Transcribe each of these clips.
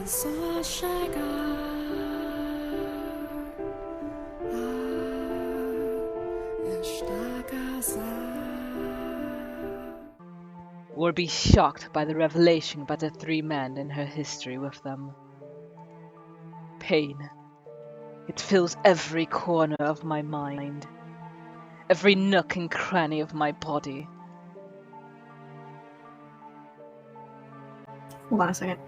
So chegar a esta casa. Or be shocked by the revelation about the three men and her history with them. Pain. It fills every corner of my mind, every nook and cranny of my body. Hold on a second.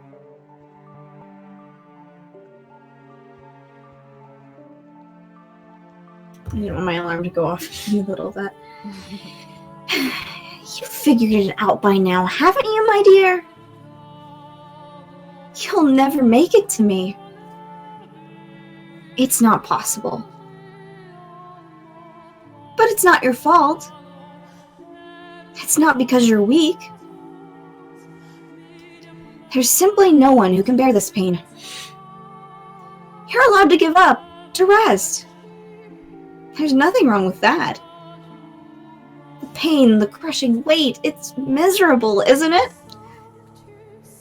I didn't want my alarm to go off in the middle of that. You figured it out by now, haven't you, my dear? You'll never make it to me. It's not possible. But it's not your fault. It's not because you're weak. There's simply no one who can bear this pain. You're allowed to give up, to rest. There's nothing wrong with that. The pain, the crushing weight, it's miserable, isn't it?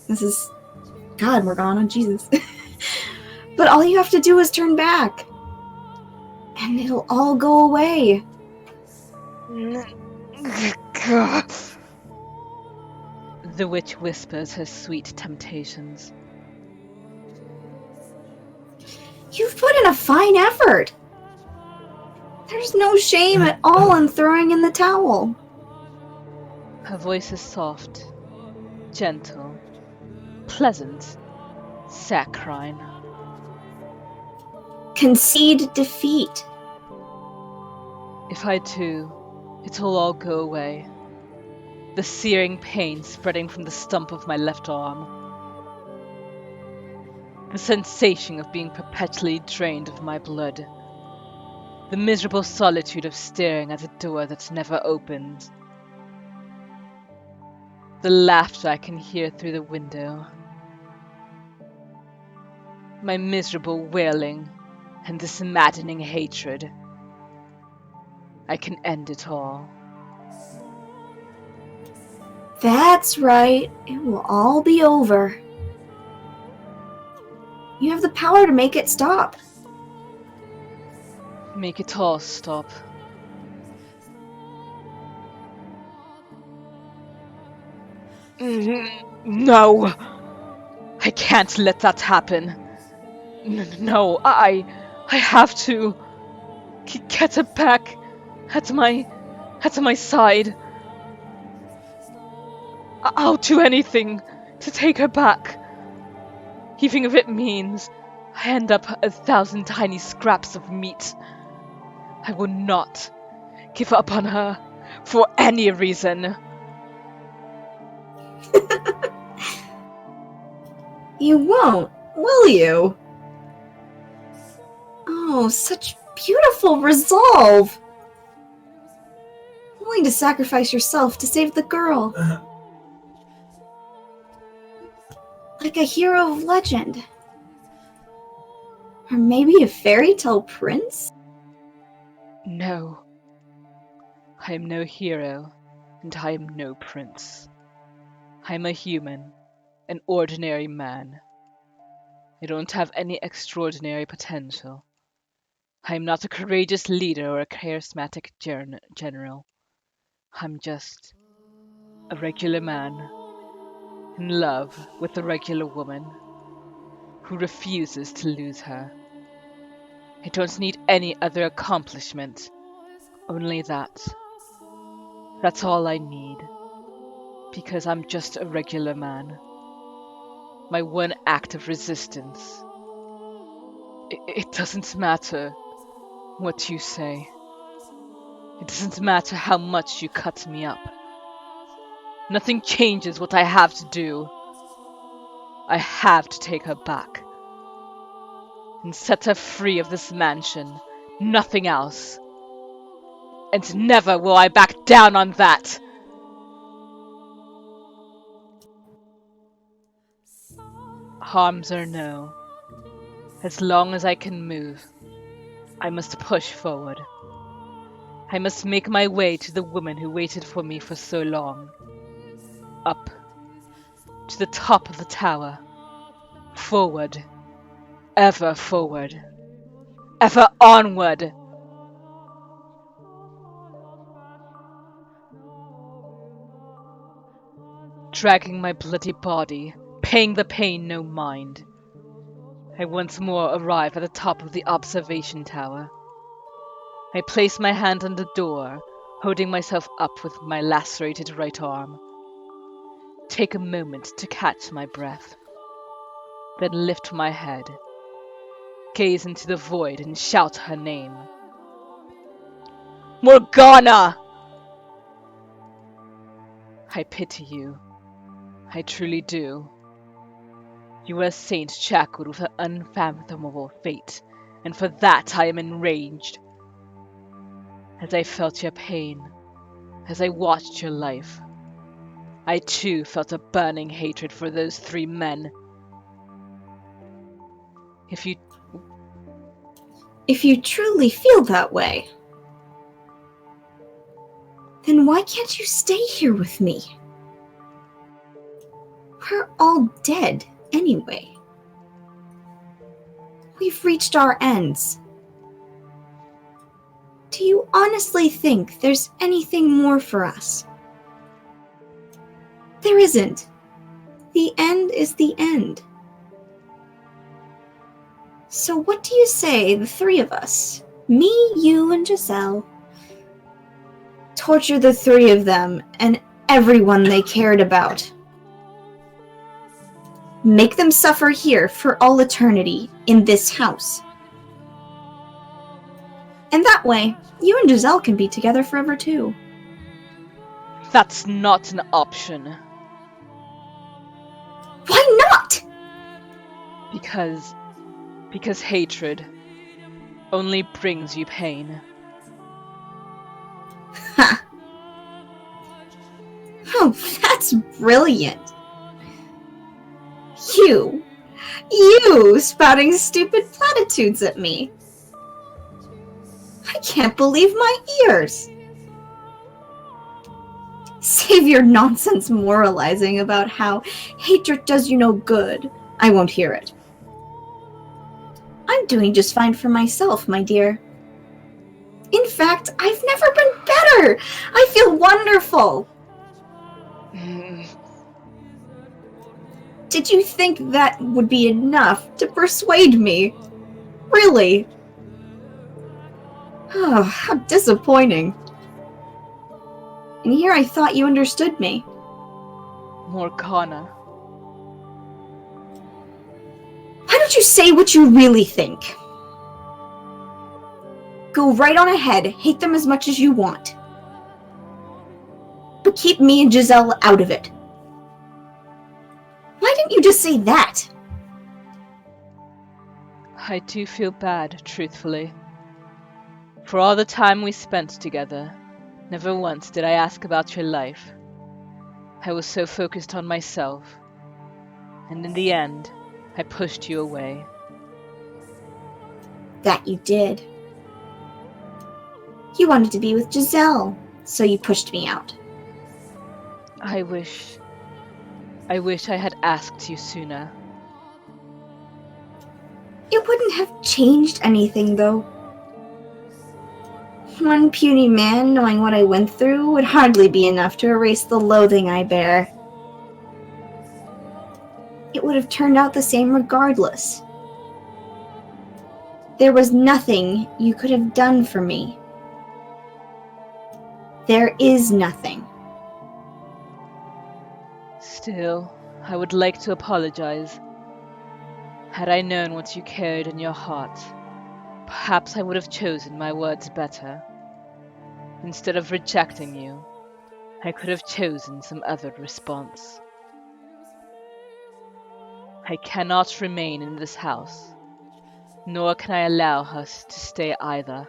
This is God, Morgana, Jesus. But all you have to do is turn back. And it'll all go away. The witch whispers her sweet temptations. You've put in a fine effort. There's no shame at all in throwing in the towel. Her voice is soft, gentle, pleasant, saccharine. Concede defeat. If I do, it'll all go away. The searing pain spreading from the stump of my left arm. The sensation of being perpetually drained of my blood. The miserable solitude of staring at a door that never opened. The laughter I can hear through the window. My miserable wailing and this maddening hatred. I can end it all. That's right. It will all be over. You have the power to make it stop. Make it all stop. No! I can't let that happen. No, I have to get her back at my side. I'll do anything to take her back, even if it means I end up 1,000 tiny scraps of meat. I will not give up on her for any reason. You won't, will you? Oh, such beautiful resolve. Willing to sacrifice yourself to save the girl. Like a hero of legend. Or maybe a fairy tale prince? No. I am no hero, and I am no prince. I am a human, an ordinary man. I don't have any extraordinary potential. I am not a courageous leader or a charismatic general. I'm just a regular man in love with a regular woman who refuses to lose her. I don't need any other accomplishment, only that. That's all I need, because I'm just a regular man. My one act of resistance. It doesn't matter what you say. It doesn't matter how much you cut me up. Nothing changes what I have to do. I have to take her back and set her free of this mansion, nothing else. And never will I back down on that. Harms or no, as long as I can move, I must push forward. I must make my way to the woman who waited for me for so long. Up to the top of the tower, Forward, ever onward. Dragging my bloody body, paying the pain no mind. I once more arrive at the top of the observation tower. I place my hand on the door, holding myself up with my lacerated right arm. Take a moment to catch my breath, then lift my head, gaze into the void and shout her name. Morgana! I pity you. I truly do. You are a saint shackled with an unfathomable fate, and for that I am enraged. As I felt your pain, as I watched your life, I too felt a burning hatred for those 3 men. If If you truly feel that way, then why can't you stay here with me? We're all dead anyway. We've reached our ends. Do you honestly think there's anything more for us? There isn't. The end is the end. So what do you say the 3 of us, me, you, and Giselle, torture the 3 of them and everyone they cared about? Make them suffer here for all eternity in this house. And that way, you and Giselle can be together forever too. That's not an option. Why not? Because hatred only brings you pain. Ha! Oh, that's brilliant. You spouting stupid platitudes at me. I can't believe my ears. Save your nonsense moralizing about how hatred does you no good. I won't hear it. I'm doing just fine for myself, my dear. In fact, I've never been better. I feel wonderful. Did you think that would be enough to persuade me? Really? Oh, how disappointing. And here I thought you understood me. Morgana. Why don't you say what you really think? Go right on ahead, hate them as much as you want. But keep me and Giselle out of it. Why didn't you just say that? I do feel bad, truthfully. For all the time we spent together, never once did I ask about your life. I was so focused on myself, and in the end, I pushed you away. That you did. You wanted to be with Giselle, so you pushed me out. I wish I had asked you sooner. It wouldn't have changed anything, though. One puny man knowing what I went through would hardly be enough to erase the loathing I bear. It would have turned out the same regardless. There was nothing you could have done for me. There is nothing. Still, I would like to apologize. Had I known what you carried in your heart, perhaps I would have chosen my words better. Instead of rejecting you, I could have chosen some other response. I cannot remain in this house, nor can I allow her to stay either.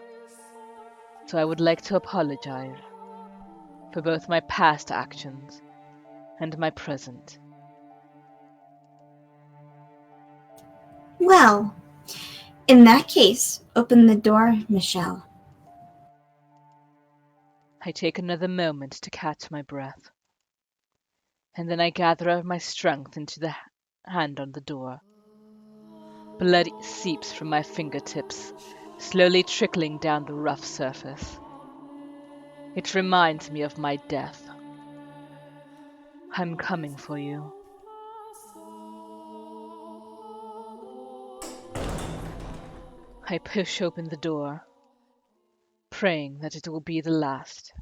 So I would like to apologize for both my past actions and my present. Well, in that case, open the door, Michelle. I take another moment to catch my breath, and then I gather my strength into the hand on the door. Blood seeps from my fingertips, slowly trickling down the rough surface. It reminds me of my death. I'm coming for you. I push open the door, praying that it will be the last,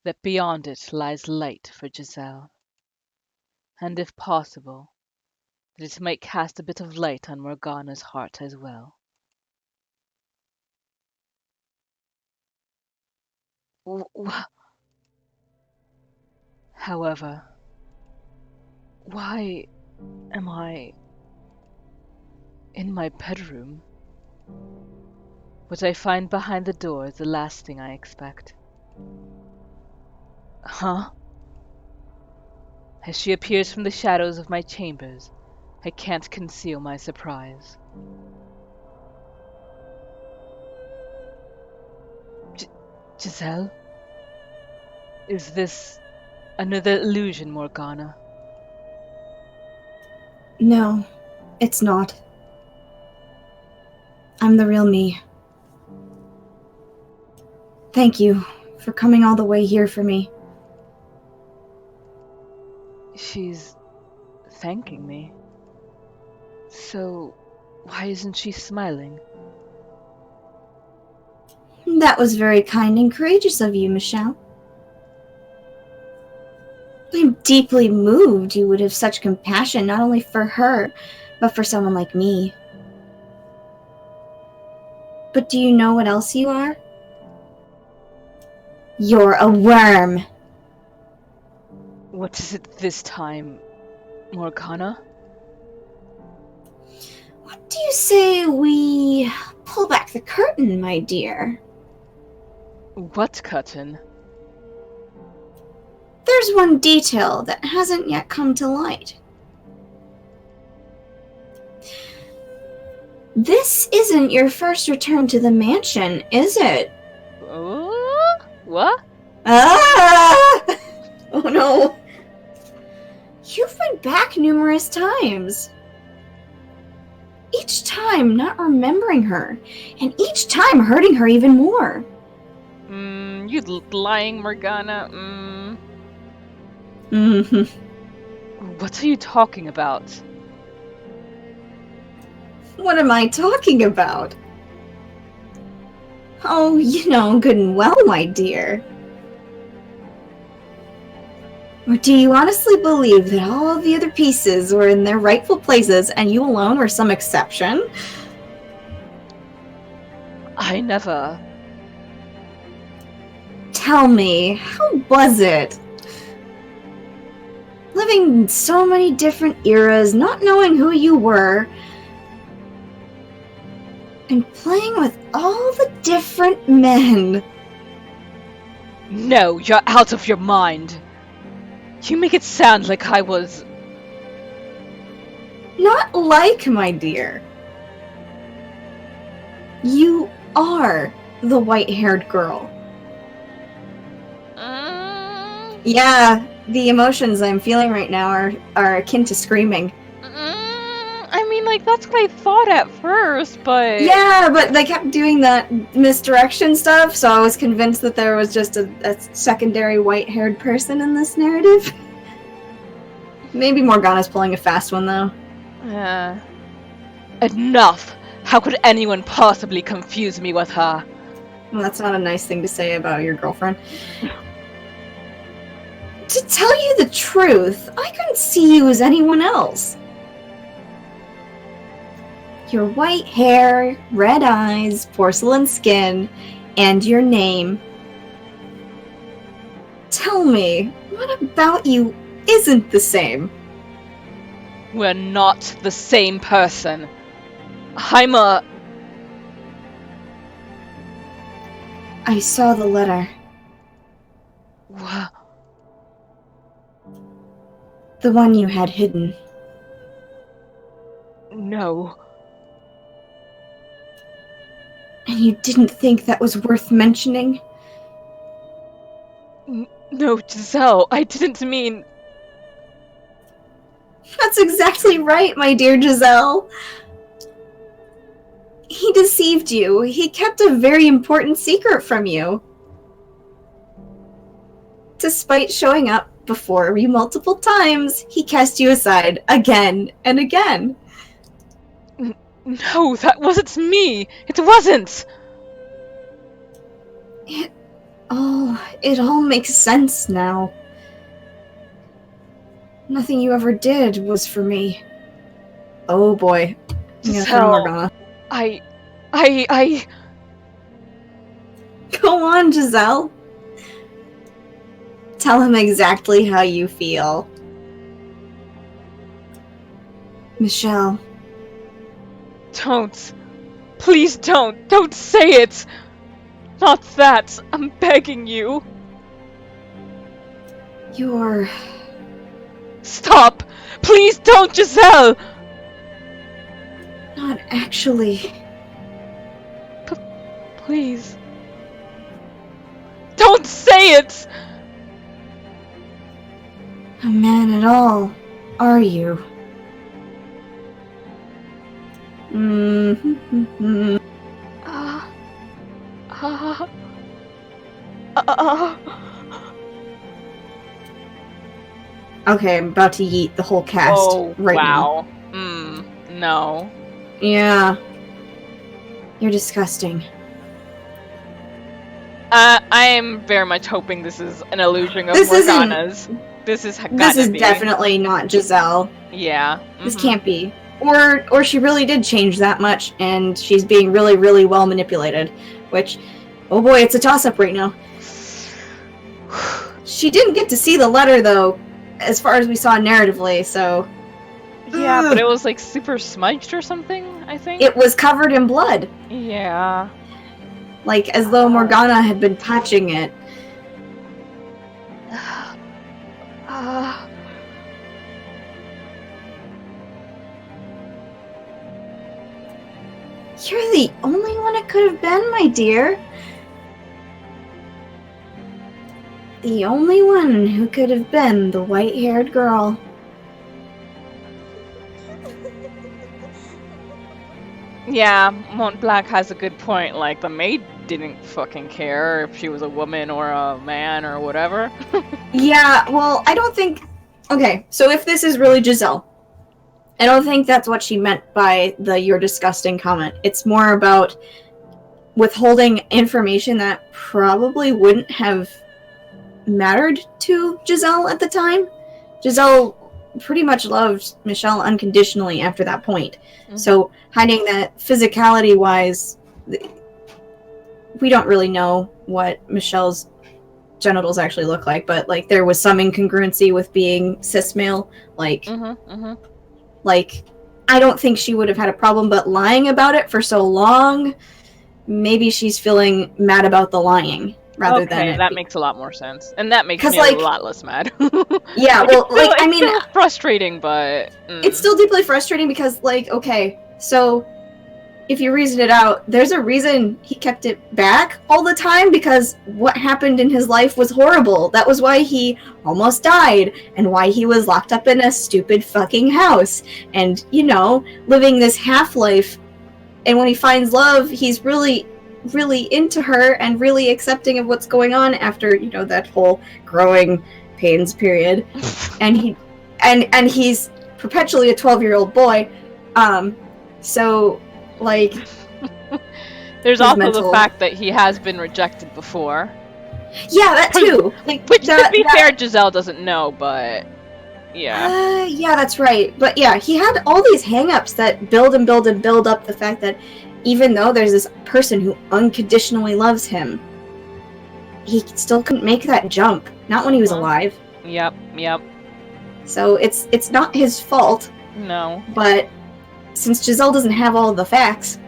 that beyond it lies light for Giselle, and if possible, that it might cast a bit of light on Morgana's heart as well. However, why am I in my bedroom? What I find behind the door is the last thing I expect. Huh? As she appears from the shadows of my chambers, I can't conceal my surprise. Giselle? Is this another illusion, Morgana? No, it's not. I'm the real me. Thank you for coming all the way here for me. She's thanking me. So, why isn't she smiling? That was very kind and courageous of you, Michelle. I'm deeply moved you would have such compassion not only for her, but for someone like me. But do you know what else you are? You're a worm. What is it this time, Morgana? What do you say we pull back the curtain, my dear? What curtain? There's one detail that hasn't yet come to light. This isn't your first return to the mansion, is it? What? Ah! Oh no. You've been back numerous times. Each time not remembering her, and each time hurting her even more. You lying, Morgana. What are you talking about? What am I talking about? Oh, you know good and well, my dear. Or do you honestly believe that all of the other pieces were in their rightful places and you alone were some exception? I never... Tell me, how was it? Living in so many different eras, not knowing who you were, and playing with all the different men. No, you're out of your mind. You make it sound like I was... Not like, my dear. You are the white-haired girl. Yeah, the emotions I'm feeling right now are akin to screaming. I mean, like, that's what I thought at first, but... Yeah, but they kept doing that misdirection stuff, so I was convinced that there was just a secondary white-haired person in this narrative. Maybe Morgana's pulling a fast one, though. Enough! How could anyone possibly confuse me with her? Well, that's not a nice thing to say about your girlfriend. To tell you the truth, I couldn't see you as anyone else. Your white hair, red eyes, porcelain skin, and your name. Tell me, what about you isn't the same? We're not the same person. I'm a... I saw the letter. What? The one you had hidden. No. And you didn't think that was worth mentioning? No, Giselle, I didn't mean... That's exactly right, my dear Giselle. He deceived you. He kept a very important secret from you. Despite showing up before you multiple times, he cast you aside again and again. No, that wasn't me! It wasn't! It all makes sense now. Nothing you ever did was for me. Oh boy. Fata Morgana. I... Go on, Giselle. Tell him exactly how you feel. Michelle. Don't. Please don't. Don't say it! Not that. I'm begging you. You're... Stop! Please don't, Giselle! Not actually. Please. Don't say it! A man at all, are you? Okay, I'm about to yeet the whole cast right now. Wow. No. Yeah. You're disgusting. I am very much hoping this is an illusion of Morgana's. This is definitely not Giselle. Yeah. This can't be. Or she really did change that much, and she's being really, really well manipulated. Which, oh boy, it's a toss-up right now. She didn't get to see the letter, though, as far as we saw narratively, so... Yeah, but it was, like, super smudged or something, I think? It was covered in blood. Yeah. Like, as though Morgana had been touching it. You're the only one it could have been, my dear. The only one who could have been the white-haired girl. Yeah, Mont Black has a good point. Like, the maid didn't fucking care if she was a woman or a man or whatever. Yeah, well, I don't think... Okay, so if this is really Giselle, I don't think that's what she meant by the "you're disgusting" comment. It's more about withholding information that probably wouldn't have mattered to Giselle at the time. Giselle pretty much loved Michelle unconditionally after that point. Mm-hmm. So hiding that physicality-wise, we don't really know what Michelle's genitals actually look like, but like there was some incongruency with being cis male. Like, like I don't think she would have had a problem, but lying about it for so long, maybe she's feeling mad about the lying rather than that makes a lot more sense, and that makes me like, a lot less mad. Yeah, well, like I mean, it's frustrating, but it's still deeply frustrating because, like, okay, so if you reason it out, there's a reason he kept it back all the time, because what happened in his life was horrible. That was why he almost died, and why he was locked up in a stupid fucking house, and, you know, living this half-life. And when he finds love, he's really, really into her and really accepting of what's going on after, you know, that whole growing pains period. And he's perpetually a 12-year-old boy. So... like, there's also the fact that he has been rejected before. Yeah, that too. Like, which, to be fair, Giselle doesn't know, but yeah. Yeah, that's right. But yeah, he had all these hang-ups that build and build and build up the fact that even though there's this person who unconditionally loves him, he still couldn't make that jump. Not when he was alive. Yep. So it's not his fault. No. But since Giselle doesn't have all the facts,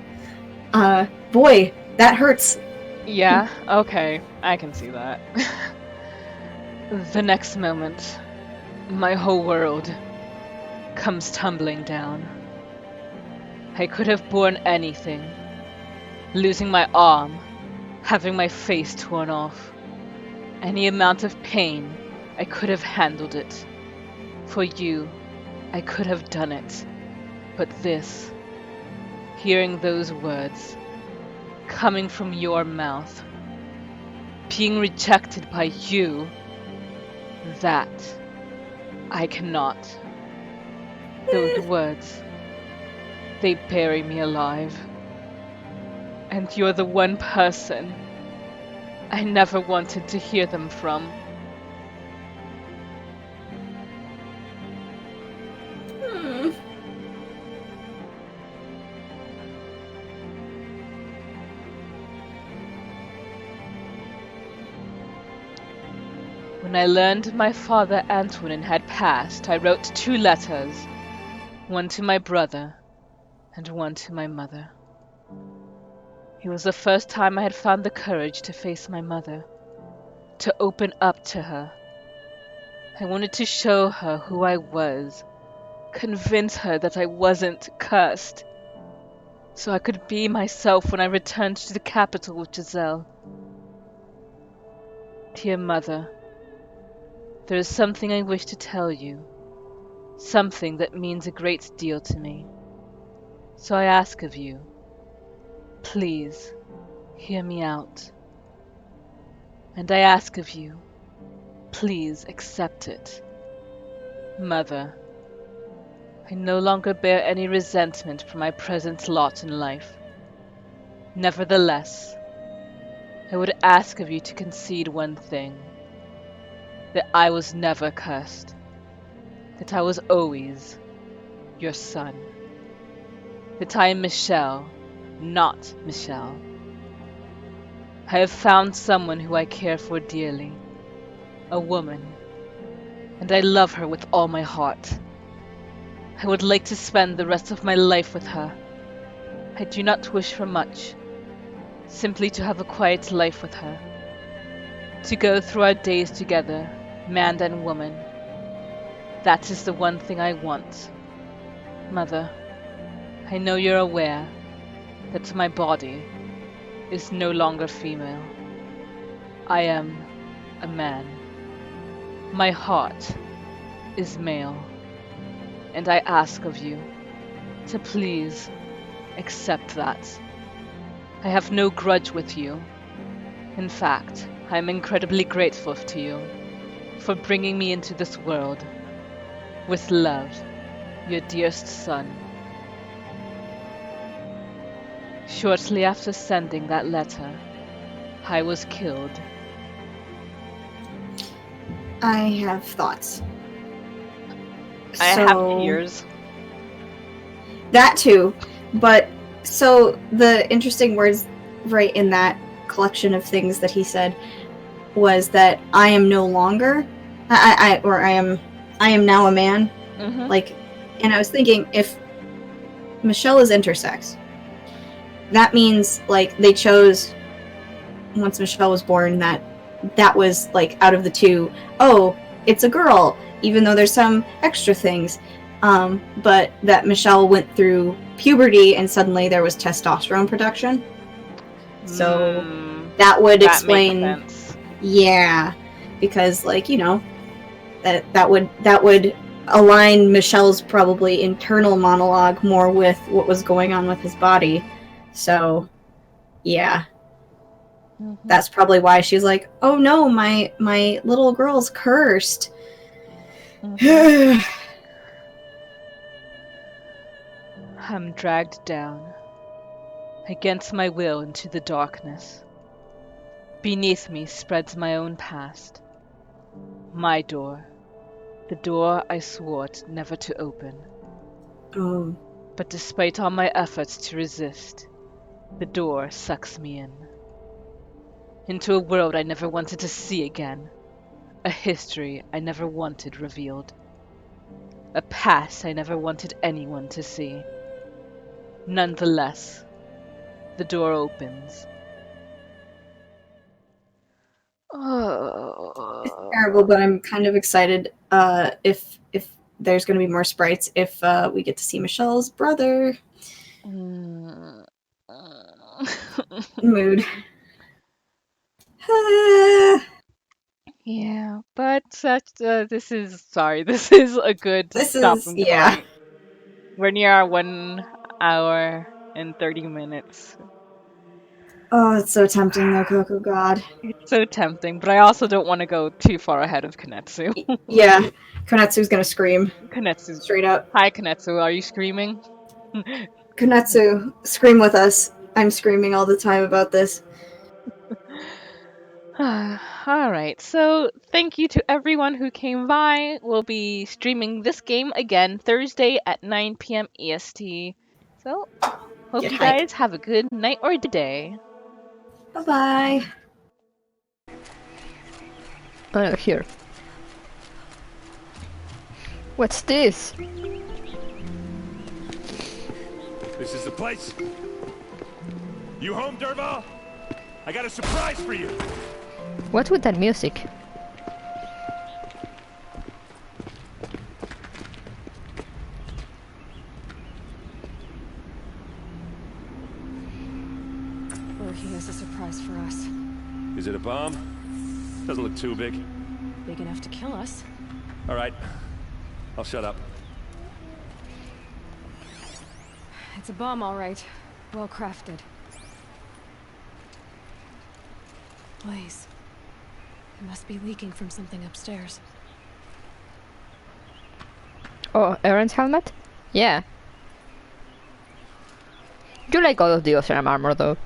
boy, that hurts. Yeah, okay, I can see that. The next moment, my whole world comes tumbling down. I could have borne anything. Losing my arm, having my face torn off. Any amount of pain, I could have handled it. For you, I could have done it. But this, hearing those words, coming from your mouth, being rejected by you, that I cannot. Those words, they bury me alive. And you're the one person I never wanted to hear them from. Hmm. When I learned my father Antonin had passed, I wrote 2 letters, one to my brother and one to my mother. It was the first time I had found the courage to face my mother, to open up to her. I wanted to show her who I was, convince her that I wasn't cursed, so I could be myself when I returned to the capital with Giselle. Dear mother, there is something I wish to tell you, something that means a great deal to me. So I ask of you, please, hear me out. And I ask of you, please accept it. Mother, I no longer bear any resentment for my present lot in life. Nevertheless, I would ask of you to concede one thing, that I was never cursed, that I was always your son, that I am Michelle, not Michelle. I have found someone who I care for dearly, a woman, and I love her with all my heart. I would like to spend the rest of my life with her. I do not wish for much, simply to have a quiet life with her, to go through our days together, man and woman. That is the one thing I want. Mother, I know you're aware that my body is no longer female. I am a man. My heart is male. And I ask of you to please accept that. I have no grudge with you. In fact, I am incredibly grateful to you for bringing me into this world. With love, your dearest son. Shortly after sending that letter, I was killed. I have thoughts. I have tears. That too, but so the interesting words right in that collection of things that he said was that I am no longer, I am now a man. Mm-hmm. Like, and I was thinking, if Michelle is intersex, that means like they chose once Michelle was born that was like out of the two, oh, it's a girl, even though there's some extra things. But that Michelle went through puberty and suddenly there was testosterone production. So that would explain. Makes sense. Yeah, because like, you know, that would align Michelle's probably internal monologue more with what was going on with his body. So, yeah. Mm-hmm. That's probably why she's like, "Oh no, my little girl's cursed." Mm-hmm. I'm dragged down, against my will, into the darkness. Beneath me spreads my own past. My door. The door I swore never to open. Oh. But despite all my efforts to resist, the door sucks me in. Into a world I never wanted to see again. A history I never wanted revealed. A past I never wanted anyone to see. Nonetheless, the door opens. It's terrible, but I'm kind of excited if there's going to be more sprites if we get to see Michelle's brother. Mood. Yeah, but this is sorry. This is a good This is, stopping yeah. point. We're near our 1 hour and 30 minutes. Oh, it's so tempting though, Coco. God. It's so tempting, but I also don't want to go too far ahead of Kanetsu. Yeah. Konetsu's gonna scream. Kanetsu, Straight up. hi Kanetsu, are you screaming? Konetsu, scream with us. I'm screaming all the time about this. All right, so thank you to everyone who came by. We'll be streaming this game again Thursday at 9 p.m. EST. So, hope Get you hype. guys have a good night or day. Bye bye. Oh no, here. What's this? This is the place. You home, Derval? I got a surprise for you. What's with that music? He has a surprise for us. Is it a bomb? Doesn't look too big. Big enough to kill us. All right. I'll shut up. It's a bomb, all right. Well crafted. Blaze. It must be leaking from something upstairs. Oh, Aaron's helmet? Yeah. You like all of the Ocean armor though.